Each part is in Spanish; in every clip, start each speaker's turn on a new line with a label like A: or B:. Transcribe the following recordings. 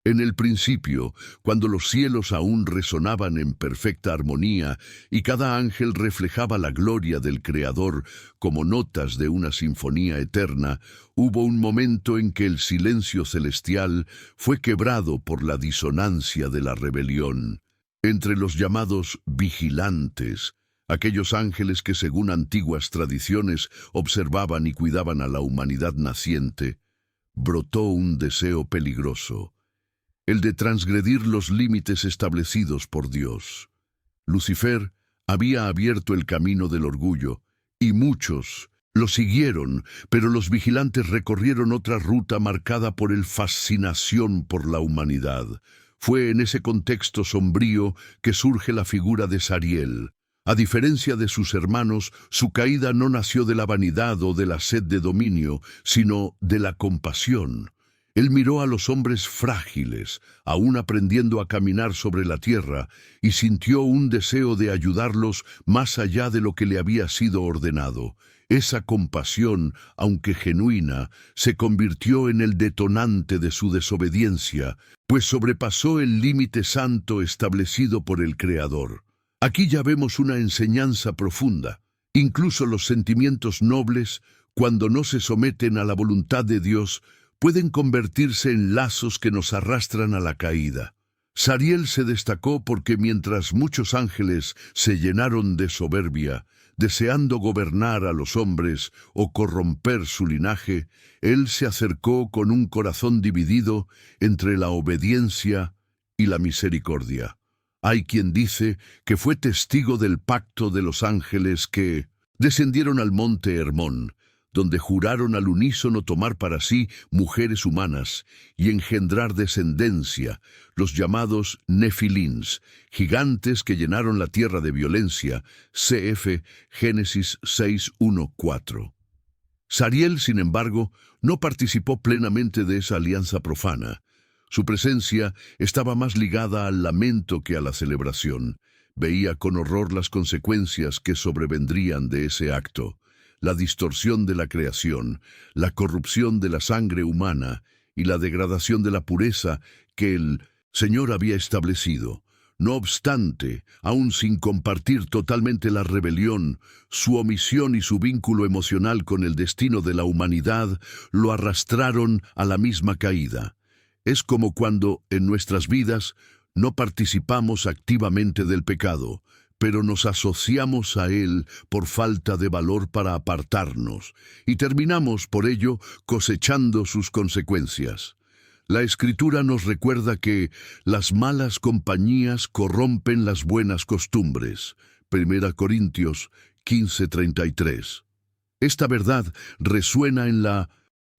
A: En el principio, cuando los cielos aún resonaban en perfecta armonía y cada ángel reflejaba la gloria del Creador como notas de una sinfonía eterna, hubo un momento en que el silencio celestial fue quebrado por la disonancia de la rebelión. Entre los llamados vigilantes, aquellos ángeles que según antiguas tradiciones observaban y cuidaban a la humanidad naciente, brotó un deseo peligroso, el de transgredir los límites establecidos por Dios. Lucifer había abierto el camino del orgullo, y muchos lo siguieron, pero los vigilantes recorrieron otra ruta marcada por el fascinación por la humanidad. Fue en ese contexto sombrío que surge la figura de Sariel. A diferencia de sus hermanos, su caída no nació de la vanidad o de la sed de dominio, sino de la compasión. Él miró a los hombres frágiles, aún aprendiendo a caminar sobre la tierra, y sintió un deseo de ayudarlos más allá de lo que le había sido ordenado. Esa compasión, aunque genuina, se convirtió en el detonante de su desobediencia, pues sobrepasó el límite santo establecido por el Creador. Aquí ya vemos una enseñanza profunda. Incluso los sentimientos nobles, cuando no se someten a la voluntad de Dios, pueden convertirse en lazos que nos arrastran a la caída. Sariel se destacó porque mientras muchos ángeles se llenaron de soberbia, deseando gobernar a los hombres o corromper su linaje, él se acercó con un corazón dividido entre la obediencia y la misericordia. Hay quien dice que fue testigo del pacto de los ángeles que descendieron al monte Hermón, donde juraron al unísono tomar para sí mujeres humanas y engendrar descendencia, los llamados Nefilins, gigantes que llenaron la tierra de violencia, cf. Génesis 6:1-4. Sariel, sin embargo, no participó plenamente de esa alianza profana. Su presencia estaba más ligada al lamento que a la celebración. Veía con horror las consecuencias que sobrevendrían de ese acto: la distorsión de la creación, la corrupción de la sangre humana y la degradación de la pureza que el Señor había establecido. No obstante, aun sin compartir totalmente la rebelión, su omisión y su vínculo emocional con el destino de la humanidad lo arrastraron a la misma caída. Es como cuando, en nuestras vidas, no participamos activamente del pecado, pero nos asociamos a él por falta de valor para apartarnos, y terminamos por ello cosechando sus consecuencias. La Escritura nos recuerda que las malas compañías corrompen las buenas costumbres. 1 Corintios 15:33. Esta verdad resuena en la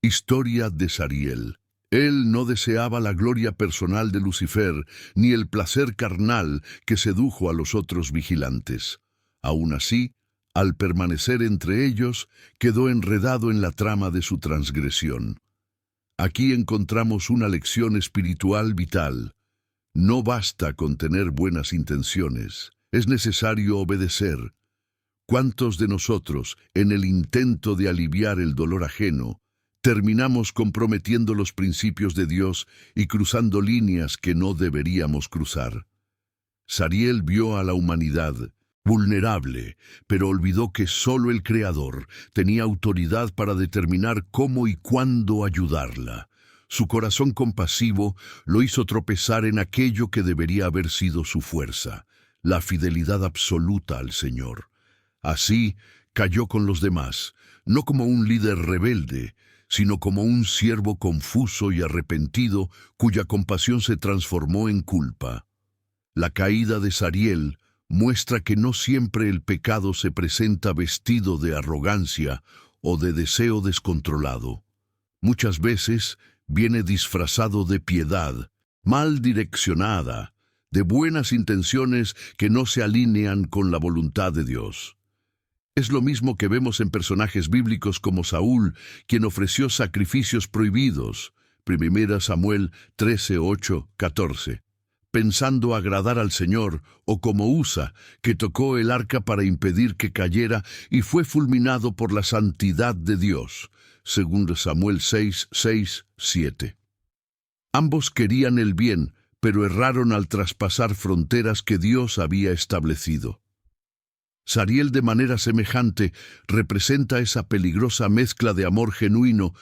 A: historia de Sariel. Él no deseaba la gloria personal de Lucifer, ni el placer carnal que sedujo a los otros vigilantes. Aún así, al permanecer entre ellos, quedó enredado en la trama de su transgresión. Aquí encontramos una lección espiritual vital. No basta con tener buenas intenciones, es necesario obedecer. ¿Cuántos de nosotros, en el intento de aliviar el dolor ajeno, terminamos comprometiendo los principios de Dios y cruzando líneas que no deberíamos cruzar? Sariel vio a la humanidad vulnerable, pero olvidó que solo el Creador tenía autoridad para determinar cómo y cuándo ayudarla. Su corazón compasivo lo hizo tropezar en aquello que debería haber sido su fuerza, la fidelidad absoluta al Señor. Así cayó con los demás, no como un líder rebelde, sino como un siervo confuso y arrepentido cuya compasión se transformó en culpa. La caída de Sariel muestra que no siempre el pecado se presenta vestido de arrogancia o de deseo descontrolado. Muchas veces viene disfrazado de piedad, mal direccionada, de buenas intenciones que no se alinean con la voluntad de Dios. Es lo mismo que vemos en personajes bíblicos como Saúl, quien ofreció sacrificios prohibidos, 1 Samuel 13:8-14, pensando agradar al Señor, o como Usa, que tocó el arca para impedir que cayera y fue fulminado por la santidad de Dios, 2 Samuel 6:6-7. Ambos querían el bien, pero erraron al traspasar fronteras que Dios había establecido. Sariel, de manera semejante, representa esa peligrosa mezcla de amor genuino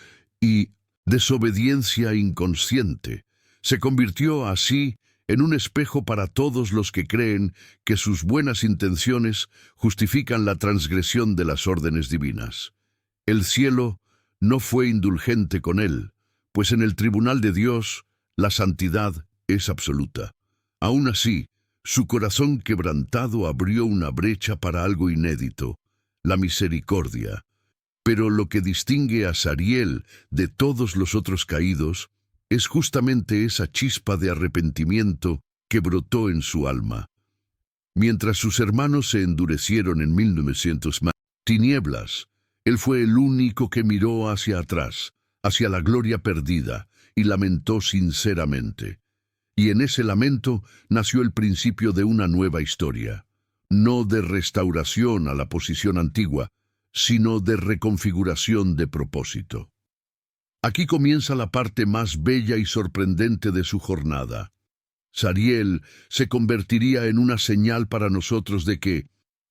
A: y desobediencia inconsciente. Se convirtió así en un espejo para todos los que creen que sus buenas intenciones justifican la transgresión de las órdenes divinas. El cielo no fue indulgente con él, pues en el tribunal de Dios la santidad es absoluta. Aún así, su corazón quebrantado abrió una brecha para algo inédito, la misericordia. Pero lo que distingue a Sariel de todos los otros caídos es justamente esa chispa de arrepentimiento que brotó en su alma. Mientras sus hermanos se endurecieron en 1900 tinieblas, él fue el único que miró hacia atrás, hacia la gloria perdida, y lamentó sinceramente. Y en ese lamento nació el principio de una nueva historia, no de restauración a la posición antigua, sino de reconfiguración de propósito. Aquí comienza la parte más bella y sorprendente de su jornada. Sariel se convertiría en una señal para nosotros de que,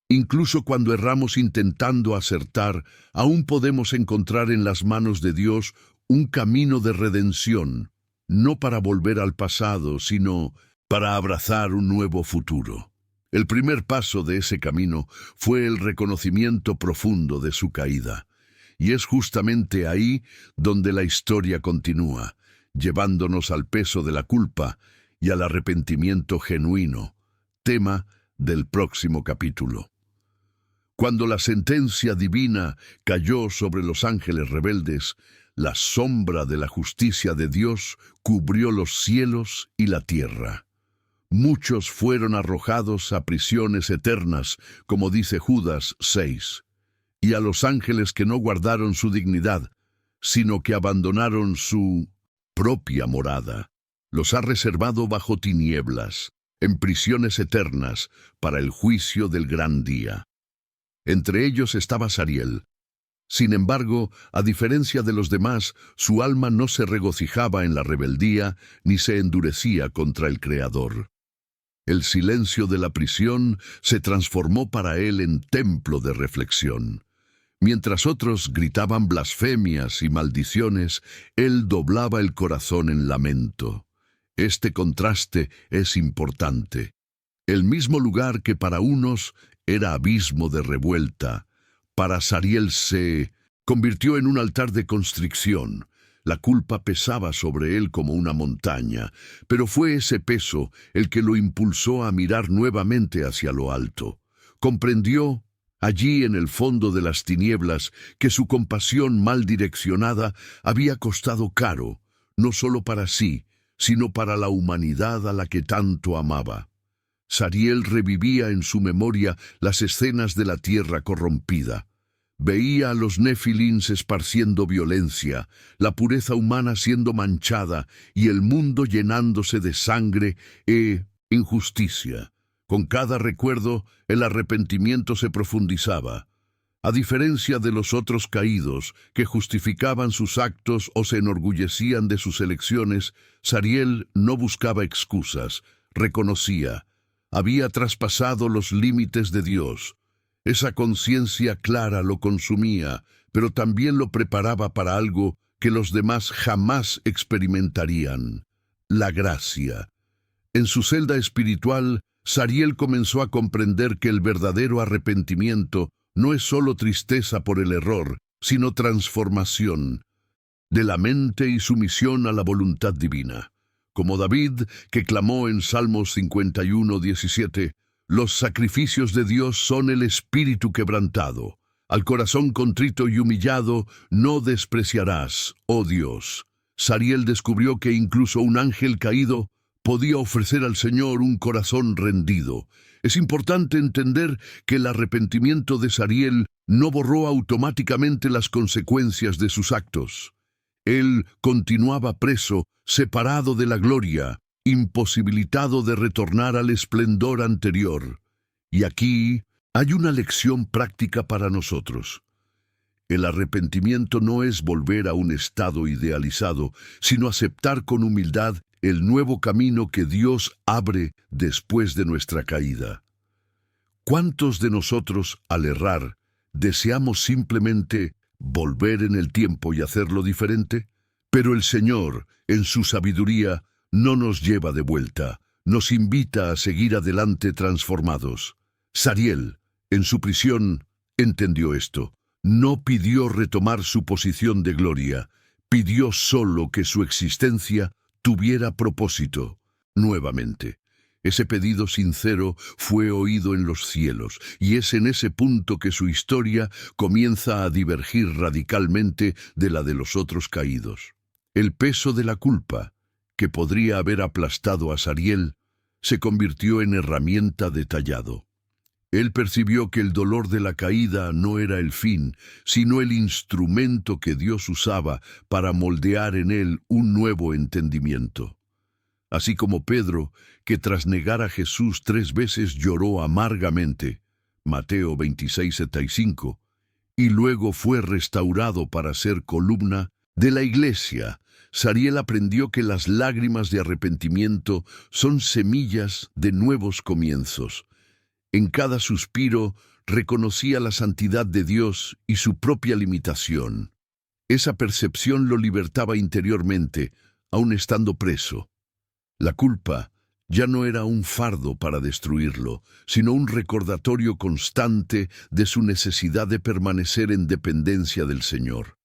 A: incluso cuando erramos intentando acertar, aún podemos encontrar en las manos de Dios un camino de redención, no para volver al pasado, sino para abrazar un nuevo futuro. El primer paso de ese camino fue el reconocimiento profundo de su caída. Y es justamente ahí donde la historia continúa, llevándonos al peso de la culpa y al arrepentimiento genuino, tema del próximo capítulo. Cuando la sentencia divina cayó sobre los ángeles rebeldes, la sombra de la justicia de Dios cubrió los cielos y la tierra. Muchos fueron arrojados a prisiones eternas, como dice Judas 6. Y a los ángeles que no guardaron su dignidad, sino que abandonaron su propia morada, los ha reservado bajo tinieblas, en prisiones eternas, para el juicio del gran día. Entre ellos estaba Sariel. Sin embargo, a diferencia de los demás, su alma no se regocijaba en la rebeldía ni se endurecía contra el Creador. El silencio de la prisión se transformó para él en templo de reflexión. Mientras otros gritaban blasfemias y maldiciones, él doblaba el corazón en lamento. Este contraste es importante. El mismo lugar que para unos era abismo de revuelta, para Sariel se convirtió en un altar de constricción. La culpa pesaba sobre él como una montaña, pero fue ese peso el que lo impulsó a mirar nuevamente hacia lo alto. Comprendió, allí en el fondo de las tinieblas, que su compasión mal direccionada había costado caro, no solo para sí, sino para la humanidad a la que tanto amaba. Sariel revivía en su memoria las escenas de la tierra corrompida. Veía a los nefilins esparciendo violencia, la pureza humana siendo manchada y el mundo llenándose de sangre e injusticia. Con cada recuerdo, el arrepentimiento se profundizaba. A diferencia de los otros caídos, que justificaban sus actos o se enorgullecían de sus elecciones, Sariel no buscaba excusas, reconocía. Había traspasado los límites de Dios. Esa conciencia clara lo consumía, pero también lo preparaba para algo que los demás jamás experimentarían: la gracia. En su celda espiritual, Sariel comenzó a comprender que el verdadero arrepentimiento no es solo tristeza por el error, sino transformación de la mente y sumisión a la voluntad divina. Como David, que clamó en Salmos 51:17, los sacrificios de Dios son el espíritu quebrantado. Al corazón contrito y humillado no despreciarás, oh Dios. Sariel descubrió que incluso un ángel caído podía ofrecer al Señor un corazón rendido. Es importante entender que el arrepentimiento de Sariel no borró automáticamente las consecuencias de sus actos. Él continuaba preso, separado de la gloria, imposibilitado de retornar al esplendor anterior. Y aquí hay una lección práctica para nosotros. El arrepentimiento no es volver a un estado idealizado, sino aceptar con humildad el nuevo camino que Dios abre después de nuestra caída. ¿Cuántos de nosotros, al errar, deseamos simplemente volver en el tiempo y hacerlo diferente? Pero el Señor, en su sabiduría, no nos lleva de vuelta, nos invita a seguir adelante transformados. Sariel, en su prisión, entendió esto. No pidió retomar su posición de gloria, pidió solo que su existencia tuviera propósito. Nuevamente, ese pedido sincero fue oído en los cielos, y es en ese punto que su historia comienza a divergir radicalmente de la de los otros caídos. El peso de la culpa, que podría haber aplastado a Sariel, se convirtió en herramienta de tallado. Él percibió que el dolor de la caída no era el fin, sino el instrumento que Dios usaba para moldear en él un nuevo entendimiento. Así como Pedro, que tras negar a Jesús 3 veces lloró amargamente, Mateo 26:75, y luego fue restaurado para ser columna de la iglesia, Sariel aprendió que las lágrimas de arrepentimiento son semillas de nuevos comienzos. En cada suspiro reconocía la santidad de Dios y su propia limitación. Esa percepción lo libertaba interiormente, aun estando preso. La culpa ya no era un fardo para destruirlo, sino un recordatorio constante de su necesidad de permanecer en dependencia del Señor.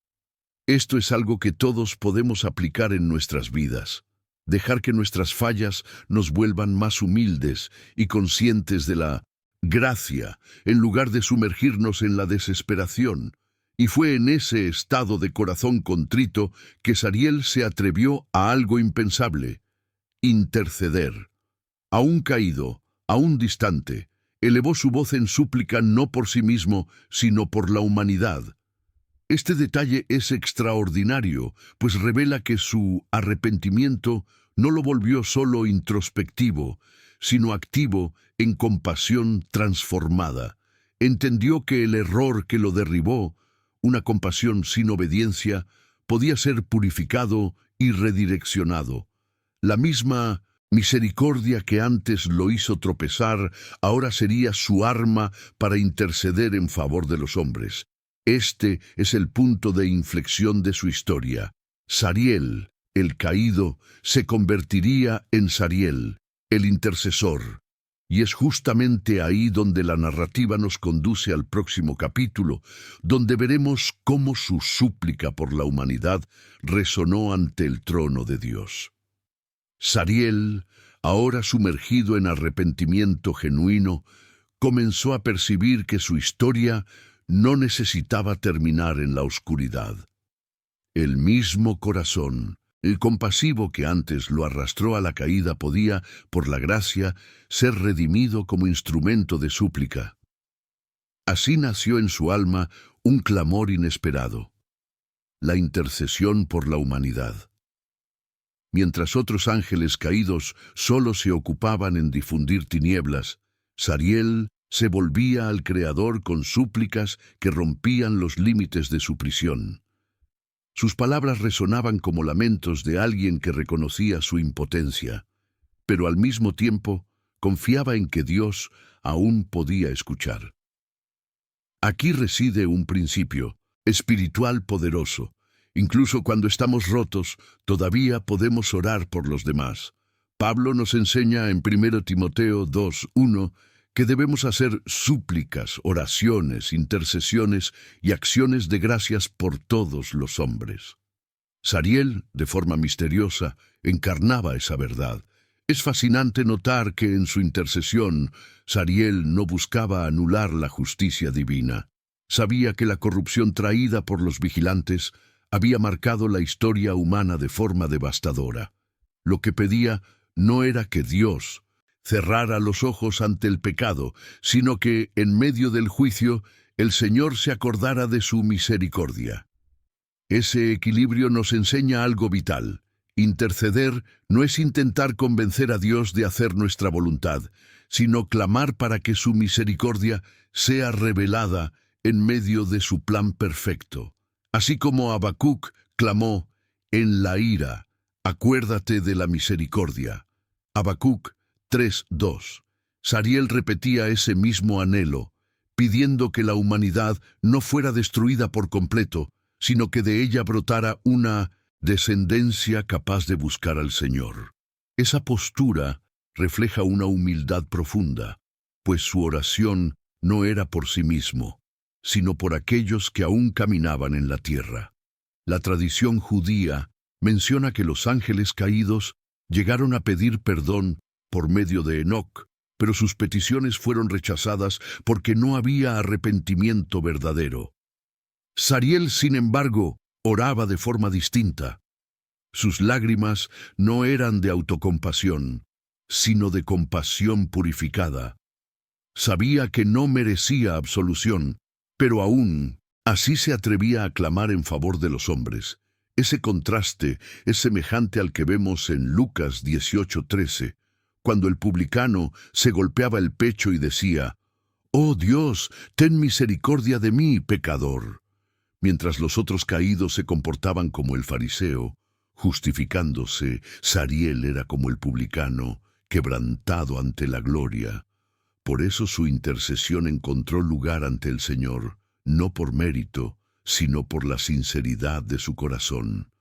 A: Esto es algo que todos podemos aplicar en nuestras vidas. Dejar que nuestras fallas nos vuelvan más humildes y conscientes de la gracia, en lugar de sumergirnos en la desesperación. Y fue en ese estado de corazón contrito que Sariel se atrevió a algo impensable: interceder. Aún caído, aún distante, elevó su voz en súplica no por sí mismo, sino por la humanidad. Este detalle es extraordinario, pues revela que su arrepentimiento no lo volvió solo introspectivo, sino activo en compasión transformada. Entendió que el error que lo derribó, una compasión sin obediencia, podía ser purificado y redireccionado. La misma misericordia que antes lo hizo tropezar, ahora sería su arma para interceder en favor de los hombres. Este es el punto de inflexión de su historia. Sariel, el caído, se convertiría en Sariel, el intercesor. Y es justamente ahí donde la narrativa nos conduce al próximo capítulo, donde veremos cómo su súplica por la humanidad resonó ante el trono de Dios. Sariel, ahora sumergido en arrepentimiento genuino, comenzó a percibir que su historia no necesitaba terminar en la oscuridad. El mismo corazón, el compasivo que antes lo arrastró a la caída, podía, por la gracia, ser redimido como instrumento de súplica. Así nació en su alma un clamor inesperado: la intercesión por la humanidad. Mientras otros ángeles caídos solo se ocupaban en difundir tinieblas, Sariel se volvía al Creador con súplicas que rompían los límites de su prisión. Sus palabras resonaban como lamentos de alguien que reconocía su impotencia, pero al mismo tiempo confiaba en que Dios aún podía escuchar. Aquí reside un principio espiritual poderoso. Incluso cuando estamos rotos, todavía podemos orar por los demás. Pablo nos enseña en 1 Timoteo 2:1 que debemos hacer súplicas, oraciones, intercesiones y acciones de gracias por todos los hombres. Sariel, de forma misteriosa, encarnaba esa verdad. Es fascinante notar que en su intercesión, Sariel no buscaba anular la justicia divina. Sabía que la corrupción traída por los vigilantes había marcado la historia humana de forma devastadora. Lo que pedía no era que Dios cerrara los ojos ante el pecado, sino que, en medio del juicio, el Señor se acordara de su misericordia. Ese equilibrio nos enseña algo vital. Interceder no es intentar convencer a Dios de hacer nuestra voluntad, sino clamar para que su misericordia sea revelada en medio de su plan perfecto. Así como Habacuc clamó, en la ira, acuérdate de la misericordia. Habacuc 3:2. Sariel repetía ese mismo anhelo, pidiendo que la humanidad no fuera destruida por completo, sino que de ella brotara una descendencia capaz de buscar al Señor. Esa postura refleja una humildad profunda, pues su oración no era por sí mismo, sino por aquellos que aún caminaban en la tierra. La tradición judía menciona que los ángeles caídos llegaron a pedir perdón por medio de Enoc, pero sus peticiones fueron rechazadas porque no había arrepentimiento verdadero. Sariel, sin embargo, oraba de forma distinta. Sus lágrimas no eran de autocompasión, sino de compasión purificada. Sabía que no merecía absolución, pero aún así se atrevía a clamar en favor de los hombres. Ese contraste es semejante al que vemos en Lucas 18:13, cuando el publicano se golpeaba el pecho y decía, «Oh Dios, ten misericordia de mí, pecador», mientras los otros caídos se comportaban como el fariseo. Justificándose, Sariel era como el publicano, quebrantado ante la gloria. Por eso su intercesión encontró lugar ante el Señor, no por mérito, sino por la sinceridad de su corazón.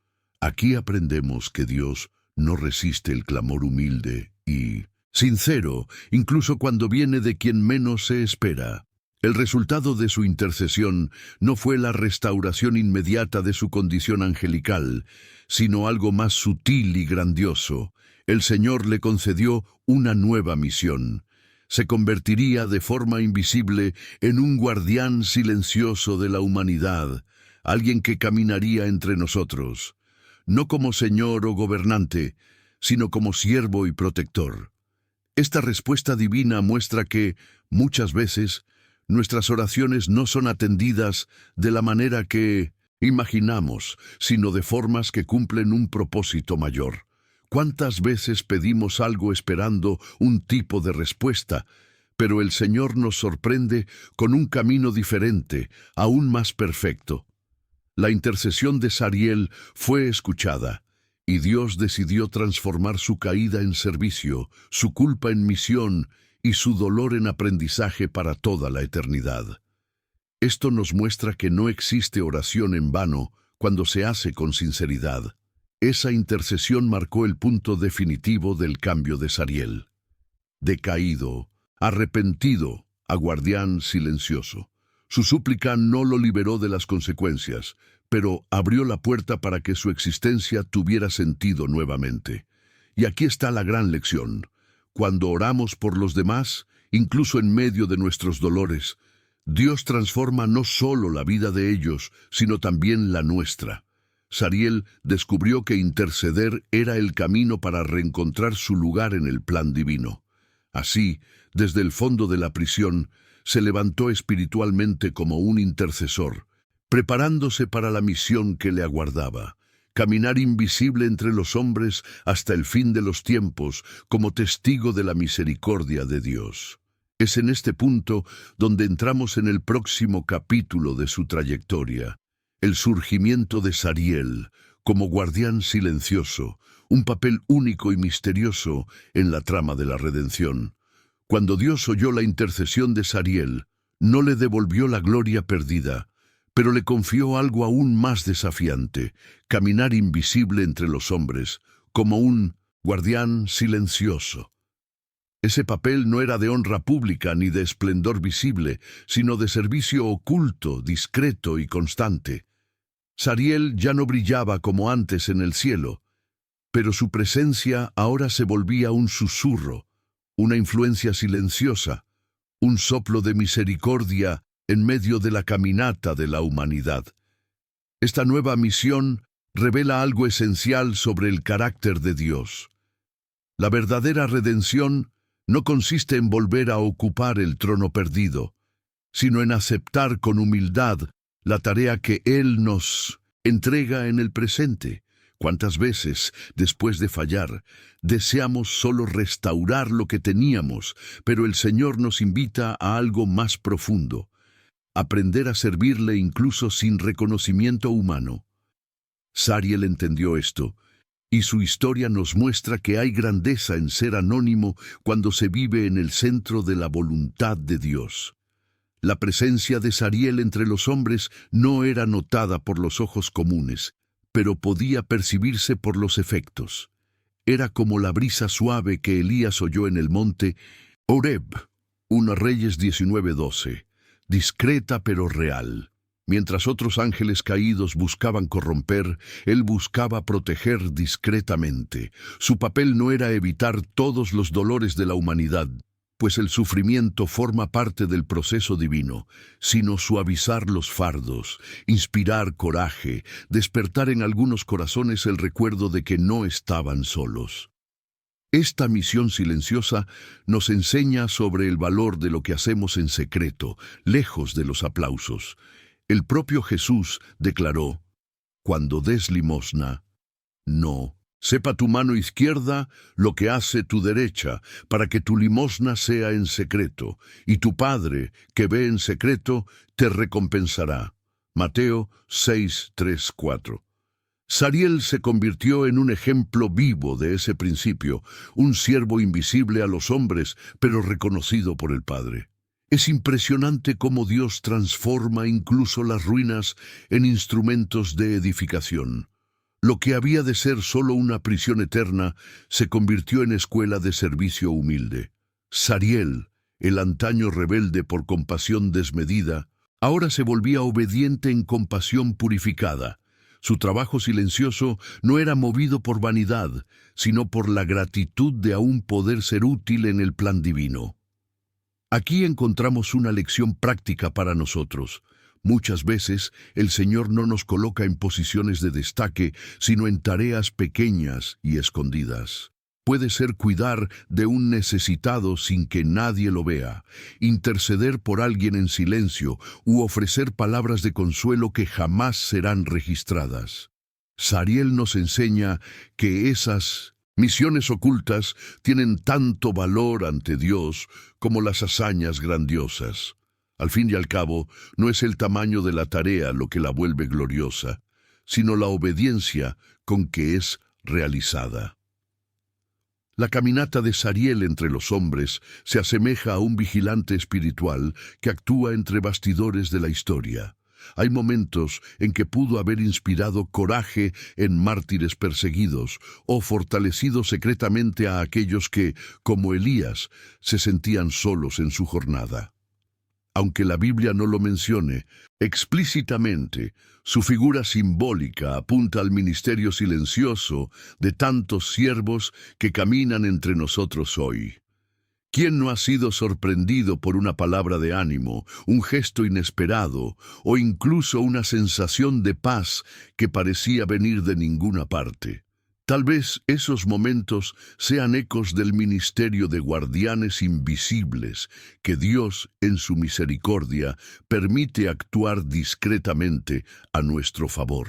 A: Aquí aprendemos que Dios no resiste el clamor humilde y sincero, incluso cuando viene de quien menos se espera. El resultado de su intercesión no fue la restauración inmediata de su condición angelical, sino algo más sutil y grandioso. El Señor le concedió una nueva misión. Se convertiría de forma invisible en un guardián silencioso de la humanidad, alguien que caminaría entre nosotros, no como señor o gobernante, sino como siervo y protector. Esta respuesta divina muestra que, muchas veces, nuestras oraciones no son atendidas de la manera que imaginamos, sino de formas que cumplen un propósito mayor. ¿Cuántas veces pedimos algo esperando un tipo de respuesta, pero el Señor nos sorprende con un camino diferente, aún más perfecto? La intercesión de Sariel fue escuchada, y Dios decidió transformar su caída en servicio, su culpa en misión y su dolor en aprendizaje para toda la eternidad. Esto nos muestra que no existe oración en vano cuando se hace con sinceridad. Esa intercesión marcó el punto definitivo del cambio de Sariel. De caído, arrepentido, a guardián silencioso. Su súplica no lo liberó de las consecuencias, pero abrió la puerta para que su existencia tuviera sentido nuevamente. Y aquí está la gran lección. Cuando oramos por los demás, incluso en medio de nuestros dolores, Dios transforma no solo la vida de ellos, sino también la nuestra. Sariel descubrió que interceder era el camino para reencontrar su lugar en el plan divino. Así, desde el fondo de la prisión, se levantó espiritualmente como un intercesor, preparándose para la misión que le aguardaba. Caminar invisible entre los hombres hasta el fin de los tiempos como testigo de la misericordia de Dios. Es en este punto donde entramos en el próximo capítulo de su trayectoria, el surgimiento de Sariel como guardián silencioso, un papel único y misterioso en la trama de la redención. Cuando Dios oyó la intercesión de Sariel, no le devolvió la gloria perdida, pero le confió algo aún más desafiante: caminar invisible entre los hombres, como un guardián silencioso. Ese papel no era de honra pública ni de esplendor visible, sino de servicio oculto, discreto y constante. Sariel ya no brillaba como antes en el cielo, pero su presencia ahora se volvía un susurro, una influencia silenciosa, un soplo de misericordia en medio de la caminata de la humanidad. Esta nueva misión revela algo esencial sobre el carácter de Dios. La verdadera redención no consiste en volver a ocupar el trono perdido, sino en aceptar con humildad la tarea que Él nos entrega en el presente. ¿Cuántas veces, después de fallar, deseamos solo restaurar lo que teníamos, pero el Señor nos invita a algo más profundo, aprender a servirle incluso sin reconocimiento humano. Sariel entendió esto, y su historia nos muestra que hay grandeza en ser anónimo cuando se vive en el centro de la voluntad de Dios. La presencia de Sariel entre los hombres no era notada por los ojos comunes, pero podía percibirse por los efectos. Era como la brisa suave que Elías oyó en el monte Horeb, 1 Reyes 19:12, discreta pero real. Mientras otros ángeles caídos buscaban corromper, él buscaba proteger discretamente. Su papel no era evitar todos los dolores de la humanidad, pues el sufrimiento forma parte del proceso divino, sino suavizar los fardos, inspirar coraje, despertar en algunos corazones el recuerdo de que no estaban solos. Esta misión silenciosa nos enseña sobre el valor de lo que hacemos en secreto, lejos de los aplausos. El propio Jesús declaró: cuando des limosna, no sepa tu mano izquierda lo que hace tu derecha, para que tu limosna sea en secreto, y tu Padre, que ve en secreto, te recompensará. Mateo 6:3-4. Sariel se convirtió en un ejemplo vivo de ese principio, un siervo invisible a los hombres, pero reconocido por el Padre. Es impresionante cómo Dios transforma incluso las ruinas en instrumentos de edificación. Lo que había de ser solo una prisión eterna se convirtió en escuela de servicio humilde. Sariel, el antaño rebelde por compasión desmedida, ahora se volvía obediente en compasión purificada. Su trabajo silencioso no era movido por vanidad, sino por la gratitud de aún poder ser útil en el plan divino. Aquí encontramos una lección práctica para nosotros. Muchas veces el Señor no nos coloca en posiciones de destaque, sino en tareas pequeñas y escondidas. Puede ser cuidar de un necesitado sin que nadie lo vea, interceder por alguien en silencio u ofrecer palabras de consuelo que jamás serán registradas. Sariel nos enseña que esas misiones ocultas tienen tanto valor ante Dios como las hazañas grandiosas. Al fin y al cabo, no es el tamaño de la tarea lo que la vuelve gloriosa, sino la obediencia con que es realizada. La caminata de Sariel entre los hombres se asemeja a un vigilante espiritual que actúa entre bastidores de la historia. Hay momentos en que pudo haber inspirado coraje en mártires perseguidos o fortalecido secretamente a aquellos que, como Elías, se sentían solos en su jornada. Aunque la Biblia no lo mencione explícitamente, su figura simbólica apunta al ministerio silencioso de tantos siervos que caminan entre nosotros hoy. ¿Quién no ha sido sorprendido por una palabra de ánimo, un gesto inesperado o incluso una sensación de paz que parecía venir de ninguna parte? Tal vez esos momentos sean ecos del ministerio de guardianes invisibles que Dios, en su misericordia, permite actuar discretamente a nuestro favor.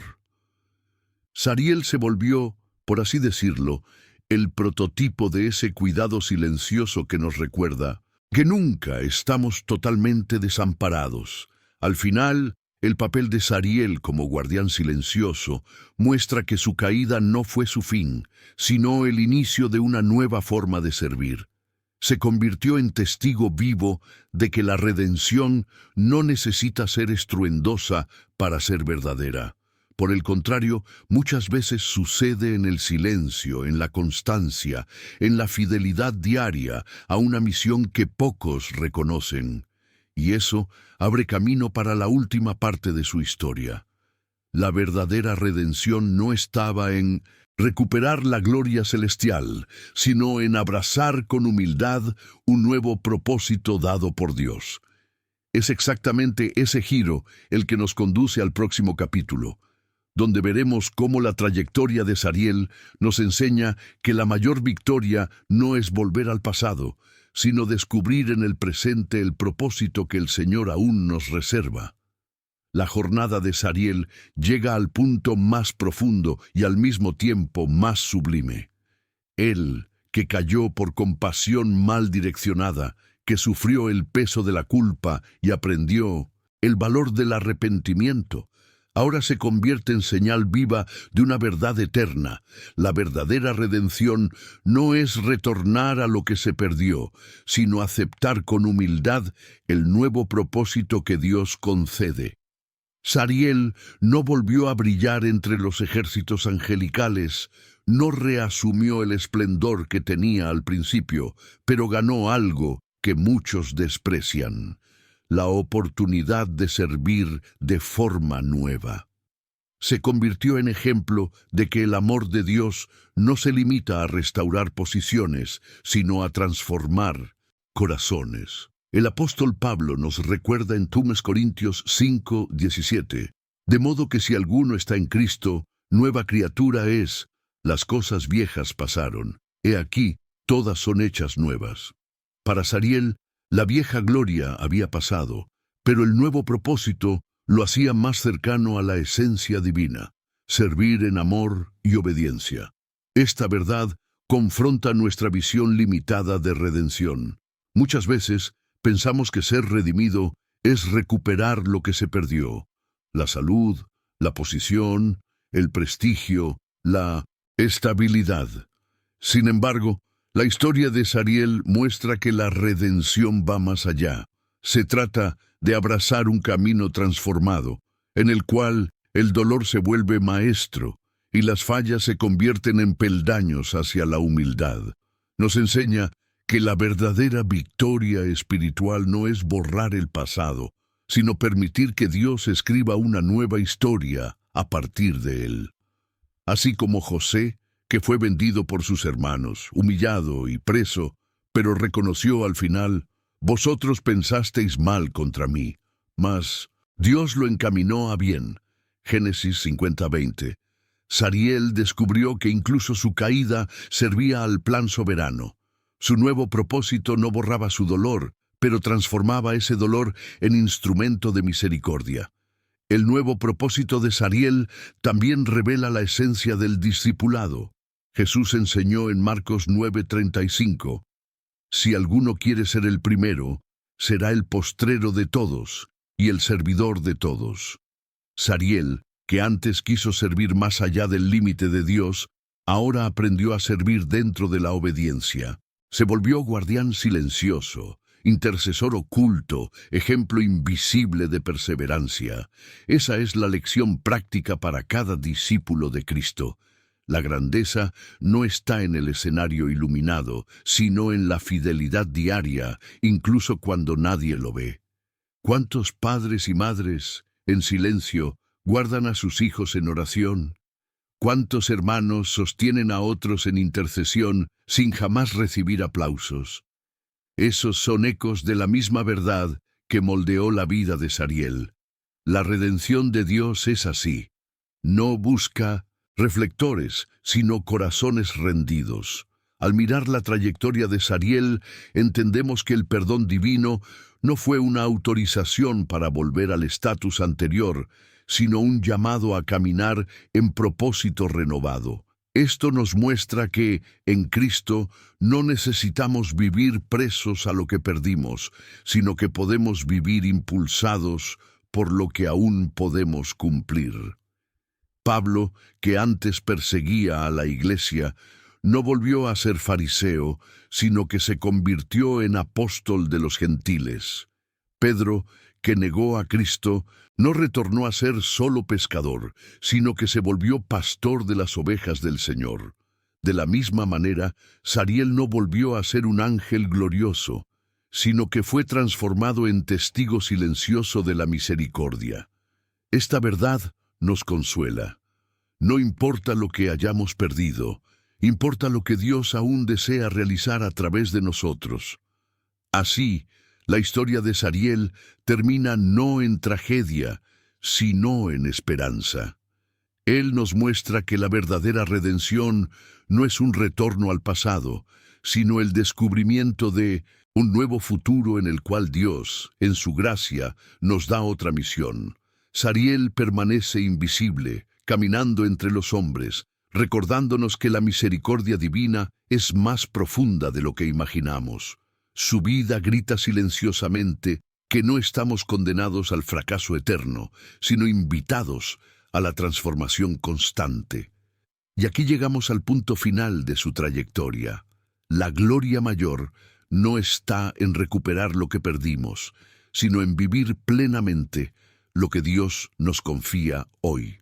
A: Sariel se volvió, por así decirlo, el prototipo de ese cuidado silencioso que nos recuerda que nunca estamos totalmente desamparados. Al final, el papel de Sariel como guardián silencioso muestra que su caída no fue su fin, sino el inicio de una nueva forma de servir. Se convirtió en testigo vivo de que la redención no necesita ser estruendosa para ser verdadera. Por el contrario, muchas veces sucede en el silencio, en la constancia, en la fidelidad diaria a una misión que pocos reconocen. Y eso abre camino para la última parte de su historia. La verdadera redención no estaba en recuperar la gloria celestial, sino en abrazar con humildad un nuevo propósito dado por Dios. Es exactamente ese giro el que nos conduce al próximo capítulo, donde veremos cómo la trayectoria de Sariel nos enseña que la mayor victoria no es volver al pasado, sino descubrir en el presente el propósito que el Señor aún nos reserva. La jornada de Sariel llega al punto más profundo y al mismo tiempo más sublime. Él, que cayó por compasión mal direccionada, que sufrió el peso de la culpa y aprendió el valor del arrepentimiento. Ahora se convierte en señal viva de una verdad eterna. La verdadera redención no es retornar a lo que se perdió, sino aceptar con humildad el nuevo propósito que Dios concede. Sariel no volvió a brillar entre los ejércitos angelicales, no reasumió el esplendor que tenía al principio, pero ganó algo que muchos desprecian: la oportunidad de servir de forma nueva. Se convirtió en ejemplo de que el amor de Dios no se limita a restaurar posiciones, sino a transformar corazones. El apóstol Pablo nos recuerda en 2 Corintios 5:17, de modo que si alguno está en Cristo, nueva criatura es, las cosas viejas pasaron, he aquí, todas son hechas nuevas. Para Sariel, la vieja gloria había pasado, pero el nuevo propósito lo hacía más cercano a la esencia divina: servir en amor y obediencia. Esta verdad confronta nuestra visión limitada de redención. Muchas veces pensamos que ser redimido es recuperar lo que se perdió: la salud, la posición, el prestigio, la estabilidad. Sin embargo, la historia de Sariel muestra que la redención va más allá. Se trata de abrazar un camino transformado, en el cual el dolor se vuelve maestro y las fallas se convierten en peldaños hacia la humildad. Nos enseña que la verdadera victoria espiritual no es borrar el pasado, sino permitir que Dios escriba una nueva historia a partir de él. Así como José, que fue vendido por sus hermanos, humillado y preso, pero reconoció al final: vosotros pensasteis mal contra mí, mas Dios lo encaminó a bien. Génesis 50:20. Sariel descubrió que incluso su caída servía al plan soberano. Su nuevo propósito no borraba su dolor, pero transformaba ese dolor en instrumento de misericordia. El nuevo propósito de Sariel también revela la esencia del discipulado. Jesús enseñó en Marcos 9:35, si alguno quiere ser el primero, será el postrero de todos y el servidor de todos. Sariel, que antes quiso servir más allá del límite de Dios, ahora aprendió a servir dentro de la obediencia. Se volvió guardián silencioso, intercesor oculto, ejemplo invisible de perseverancia. Esa es la lección práctica para cada discípulo de Cristo. La grandeza no está en el escenario iluminado, sino en la fidelidad diaria, incluso cuando nadie lo ve. ¿Cuántos padres y madres, en silencio, guardan a sus hijos en oración? ¿Cuántos hermanos sostienen a otros en intercesión sin jamás recibir aplausos? Esos son ecos de la misma verdad que moldeó la vida de Sariel. La redención de Dios es así. No busca reflectores, sino corazones rendidos. Al mirar la trayectoria de Sariel, entendemos que el perdón divino no fue una autorización para volver al estatus anterior, sino un llamado a caminar en propósito renovado. Esto nos muestra que, en Cristo, no necesitamos vivir presos a lo que perdimos, sino que podemos vivir impulsados por lo que aún podemos cumplir. Pablo, que antes perseguía a la iglesia, no volvió a ser fariseo, sino que se convirtió en apóstol de los gentiles. Pedro, que negó a Cristo, no retornó a ser solo pescador, sino que se volvió pastor de las ovejas del Señor. De la misma manera, Sariel no volvió a ser un ángel glorioso, sino que fue transformado en testigo silencioso de la misericordia. Esta verdad nos consuela. No importa lo que hayamos perdido, importa lo que Dios aún desea realizar a través de nosotros. Así, la historia de Sariel termina no en tragedia, sino en esperanza. Él nos muestra que la verdadera redención no es un retorno al pasado, sino el descubrimiento de un nuevo futuro en el cual Dios, en su gracia, nos da otra misión. Sariel permanece invisible, caminando entre los hombres, recordándonos que la misericordia divina es más profunda de lo que imaginamos. Su vida grita silenciosamente: que no estamos condenados al fracaso eterno, sino invitados a la transformación constante. Y aquí llegamos al punto final de su trayectoria. La gloria mayor no está en recuperar lo que perdimos, sino en vivir plenamente lo que Dios nos confía hoy.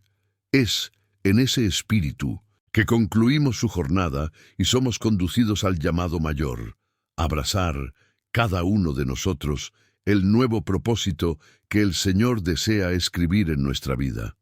A: Es en ese espíritu que concluimos su jornada y somos conducidos al llamado mayor, abrazar cada uno de nosotros el nuevo propósito que el Señor desea escribir en nuestra vida.